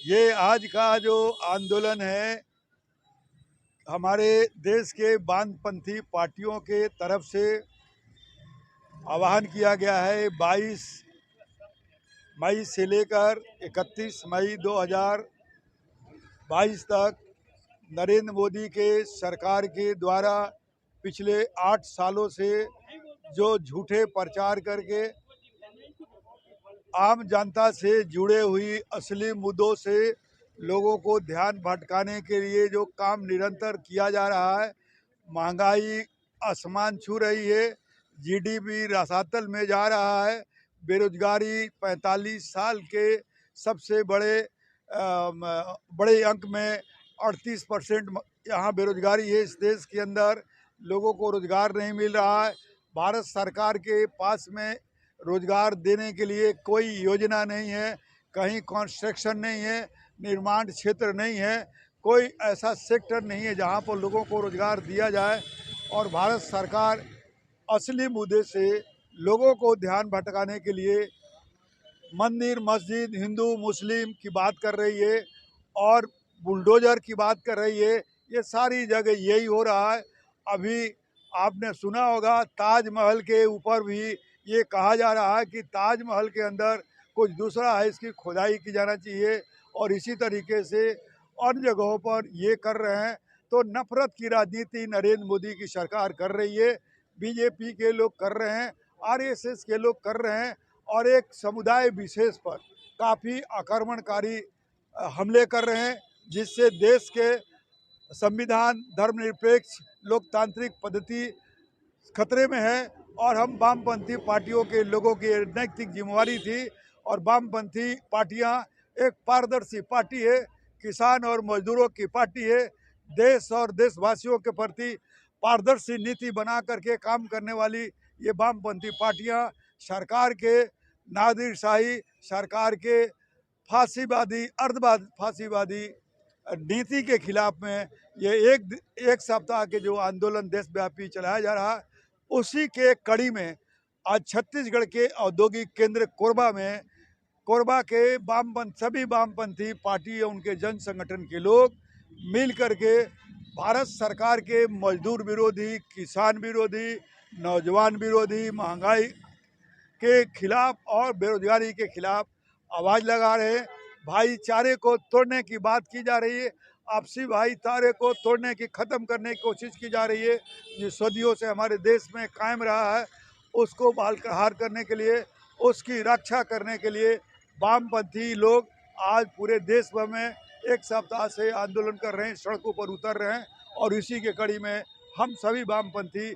ये आज का जो आंदोलन है, हमारे देश के वामपंथी पार्टियों के तरफ से आह्वान किया गया है। 22 मई से लेकर 31 मई 2022 तक नरेंद्र मोदी के सरकार के द्वारा पिछले 8 सालों से जो झूठे प्रचार करके आम जनता से जुड़े हुई असली मुद्दों से लोगों को ध्यान भटकाने के लिए जो काम निरंतर किया जा रहा है, महंगाई आसमान छू रही है, जीडीपी रसातल में जा रहा है, बेरोजगारी 45 साल के सबसे बड़े अंक में 38% यहाँ बेरोजगारी है। इस देश के अंदर लोगों को रोजगार नहीं मिल रहा है। भारत सरकार के पास में रोजगार देने के लिए कोई योजना नहीं है, कहीं कंस्ट्रक्शन नहीं है, निर्माण क्षेत्र नहीं है, कोई ऐसा सेक्टर नहीं है जहां पर लोगों को रोजगार दिया जाए। और भारत सरकार असली मुद्दे से लोगों को ध्यान भटकाने के लिए मंदिर मस्जिद हिंदू मुस्लिम की बात कर रही है और बुलडोजर की बात कर रही है। ये सारी जगह यही हो रहा है। अभी आपने सुना होगा ताजमहल के ऊपर भी ये कहा जा रहा है कि ताजमहल के अंदर कुछ दूसरा है, इसकी खुदाई की जाना चाहिए। और इसी तरीके से अन्य जगहों पर ये कर रहे हैं। तो नफरत की राजनीति नरेंद्र मोदी की सरकार कर रही है, बीजेपी के लोग कर रहे हैं, आरएसएस के लोग कर रहे हैं और एक समुदाय विशेष पर काफ़ी आक्रमणकारी हमले कर रहे हैं, जिससे देश के संविधान धर्मनिरपेक्ष लोकतांत्रिक पद्धति खतरे में है। और हम वामपंथी पार्टियों के लोगों की नैतिक जिम्मेवारी थी, और वामपंथी पार्टियां एक पारदर्शी पार्टी है, किसान और मजदूरों की पार्टी है, देश और देशवासियों के प्रति पारदर्शी नीति बना करके काम करने वाली ये वामपंथी पार्टियां सरकार के नादिरशाही, सरकार के फांसीवादी अर्धवाद फांसीवादी नीति के खिलाफ में ये एक सप्ताह के जो आंदोलन देशव्यापी चलाया जा रहा है, उसी के कड़ी में आज छत्तीसगढ़ के औद्योगिक केंद्र कोरबा में कोरबा के सभी वामपंथी पार्टी और उनके जन संगठन के लोग मिल करके भारत सरकार के मजदूर विरोधी, किसान विरोधी, नौजवान विरोधी, महंगाई के खिलाफ और बेरोजगारी के खिलाफ आवाज़ लगा रहे हैं। भाईचारे को तोड़ने की बात की जा रही है, आपसी भाईचारे को तोड़ने की, ख़त्म करने की कोशिश की जा रही है, जो सदियों से हमारे देश में कायम रहा है। उसको बहाल करने के लिए, उसकी रक्षा करने के लिए वामपंथी लोग आज पूरे देश भर में एक सप्ताह से आंदोलन कर रहे हैं, सड़कों पर उतर रहे हैं। और इसी के कड़ी में हम सभी वामपंथी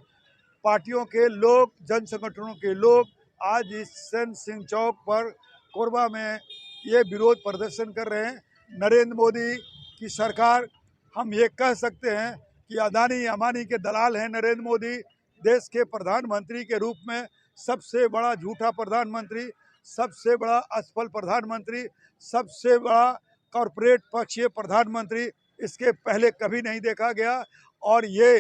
पार्टियों के लोग, जन संगठनों के लोग आज इस सन सिंह चौक पर कोरबा में ये विरोध प्रदर्शन कर रहे हैं। नरेंद्र मोदी की सरकार, हम ये कह सकते हैं कि अदानी अंबानी के दलाल हैं नरेंद्र मोदी। देश के प्रधानमंत्री के रूप में सबसे बड़ा झूठा प्रधानमंत्री, सबसे बड़ा असफल प्रधानमंत्री, सबसे बड़ा कॉरपोरेट पक्षीय प्रधानमंत्री इसके पहले कभी नहीं देखा गया। और ये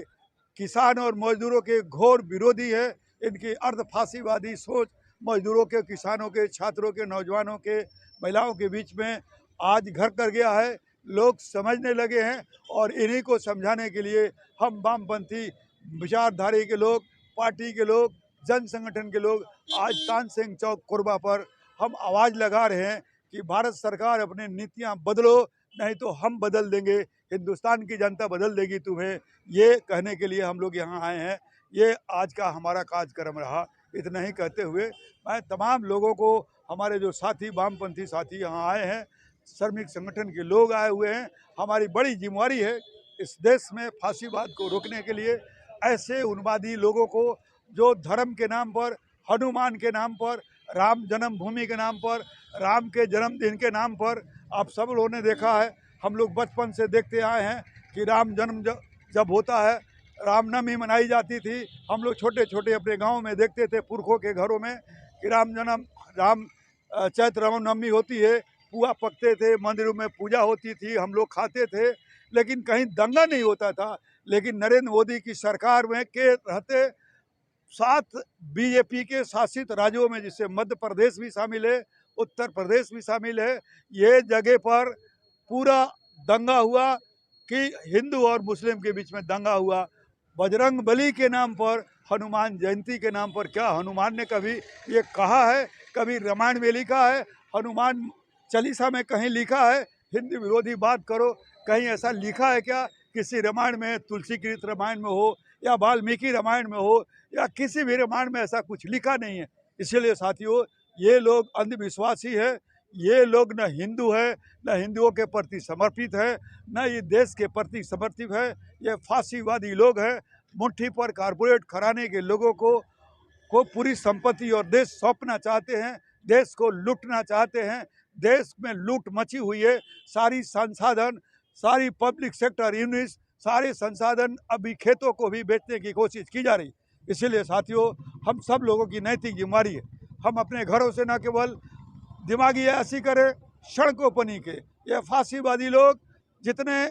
किसान और मजदूरों के घोर विरोधी है। इनकी अर्ध फांसीवादी सोच मजदूरों के, किसानों के, छात्रों के, नौजवानों के, महिलाओं के बीच में आज घर कर गया है। लोग समझने लगे हैं और इन्हीं को समझाने के लिए हम वामपंथी विचारधारे के लोग, पार्टी के लोग, जन संगठन के लोग आज तानसेन चौक कोरबा पर हम आवाज़ लगा रहे हैं कि भारत सरकार अपनी नीतियां बदलो, नहीं तो हम बदल देंगे, हिंदुस्तान की जनता बदल देगी तुम्हें। ये कहने के लिए हम लोग यहाँ आए हैं। ये आज का हमारा कार्यक्रम रहा। इतना ही कहते हुए मैं तमाम लोगों को, हमारे जो साथी वामपंथी साथी यहाँ आए हैं, श्रमिक संगठन के लोग आए हुए हैं, हमारी बड़ी जिम्मेवारी है इस देश में फांसीवाद को रोकने के लिए। ऐसे उन्मादी लोगों को जो धर्म के नाम पर, हनुमान के नाम पर, राम जन्मभूमि के नाम पर, राम के जन्मदिन के नाम पर, आप सब लोगों ने देखा है, हम लोग बचपन से देखते आए हैं कि राम जन्म जब होता है, रामनवमी मनाई जाती थी। हम लोग छोटे छोटे अपने गांव में देखते थे पुरखों के घरों में कि राम चैत्र रामनवमी होती है, पुआ पकते थे, मंदिरों में पूजा होती थी, हम लोग खाते थे, लेकिन कहीं दंगा नहीं होता था। लेकिन नरेंद्र मोदी की सरकार में के रहते 7 बीजेपी के शासित राज्यों में, जिससे मध्य प्रदेश भी शामिल है, उत्तर प्रदेश भी शामिल है, ये जगह पर पूरा दंगा हुआ कि हिंदू और मुस्लिम के बीच में दंगा हुआ। बजरंग बली के नाम पर, हनुमान जयंती के नाम पर, क्या हनुमान ने कभी ये कहा है? कभी रामायण में लिखा है? हनुमान चालीसा में कहीं लिखा है हिंदू विरोधी बात करो? कहीं ऐसा लिखा है क्या? किसी रामायण में, तुलसी कृत रामायण में हो या वाल्मीकि रामायण में हो या किसी भी रामायण में ऐसा कुछ लिखा नहीं है। इसीलिए साथियों, ये लोग अंधविश्वासी है, ये लोग न हिंदू है, न हिंदुओं के प्रति समर्पित है, न ये देश के प्रति समर्पित है। ये फांसीवादी लोग हैं। मुट्ठी पर कारपोरेट घराने के लोगों को पूरी संपत्ति और देश सौंपना चाहते हैं, देश को लूटना चाहते हैं। देश में लूट मची हुई है। सारी संसाधन, सारी पब्लिक सेक्टर यूनिट्स, सारे संसाधन अभी खेतों को भी बेचने की कोशिश की जा रही। इसीलिए साथियों, हम सब लोगों की नैतिक जिम्मेदारी है, हम अपने घरों से न केवल दिमागी ऐसी करें, सड़कों पर नहीं के। ये फांसीवादी लोग जितने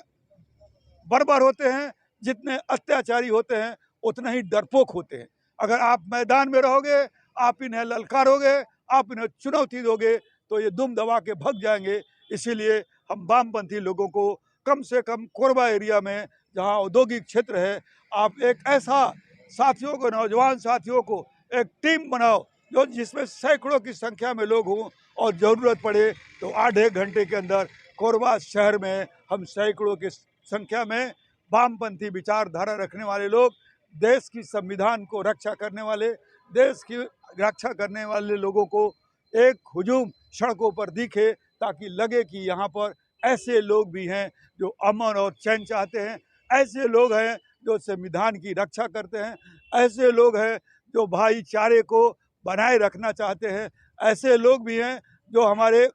बर्बर होते हैं, जितने अत्याचारी होते हैं, उतने ही डरपोक होते हैं। अगर आप मैदान में रहोगे, आप इन्हें ललकारोगे, आप इन्हें चुनौती दोगे, तो ये दुम दबा के भाग जाएंगे। इसीलिए हम वामपंथी लोगों को कम से कम कोरबा एरिया में, जहाँ औद्योगिक क्षेत्र है, आप एक ऐसा साथियों को, नौजवान साथियों को एक टीम बनाओ जो जिसमें सैकड़ों की संख्या में लोग हों, और ज़रूरत पड़े तो आधे घंटे के अंदर कोरबा शहर में हम सैकड़ों की संख्या में वामपंथी विचारधारा रखने वाले लोग, देश की संविधान को रक्षा करने वाले, देश की रक्षा करने वाले लोगों को एक हुजूम सड़कों पर दिखे, ताकि लगे कि यहाँ पर ऐसे लोग भी हैं जो अमन और चैन चाहते हैं, ऐसे लोग हैं जो संविधान की रक्षा करते हैं, ऐसे लोग हैं जो भाईचारे को बनाए रखना चाहते हैं, ऐसे लोग भी हैं जो हमारे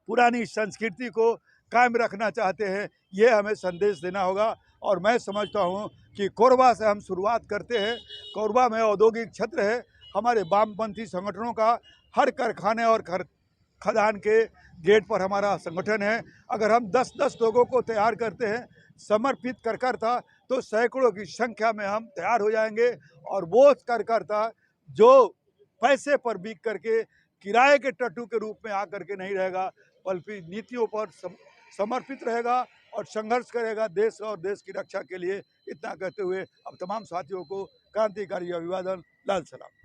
पुरानी संस्कृति को कायम रखना चाहते हैं। ये हमें संदेश देना होगा। और मैं समझता हूँ कि कोरबा से हम शुरुआत करते हैं। कोरबा में औद्योगिक क्षेत्र है, हमारे वामपंथी संगठनों का हर कारखाने और खदान के गेट पर हमारा संगठन है। अगर हम 10-10 लोगों को तैयार करते हैं, समर्पित कार्यकर्ता, तो सैकड़ों की संख्या में हम तैयार हो जाएंगे। और वो कार्यकर्ता जो पैसे पर बिक करके किराए के टट्टू के रूप में आकर के नहीं रहेगा, बल्कि नीतियों पर समर्पित रहेगा और संघर्ष करेगा देश और देश की रक्षा के लिए। इतना कहते हुए अब तमाम साथियों को क्रांतिकारी अभिवादन, लाल सलाम।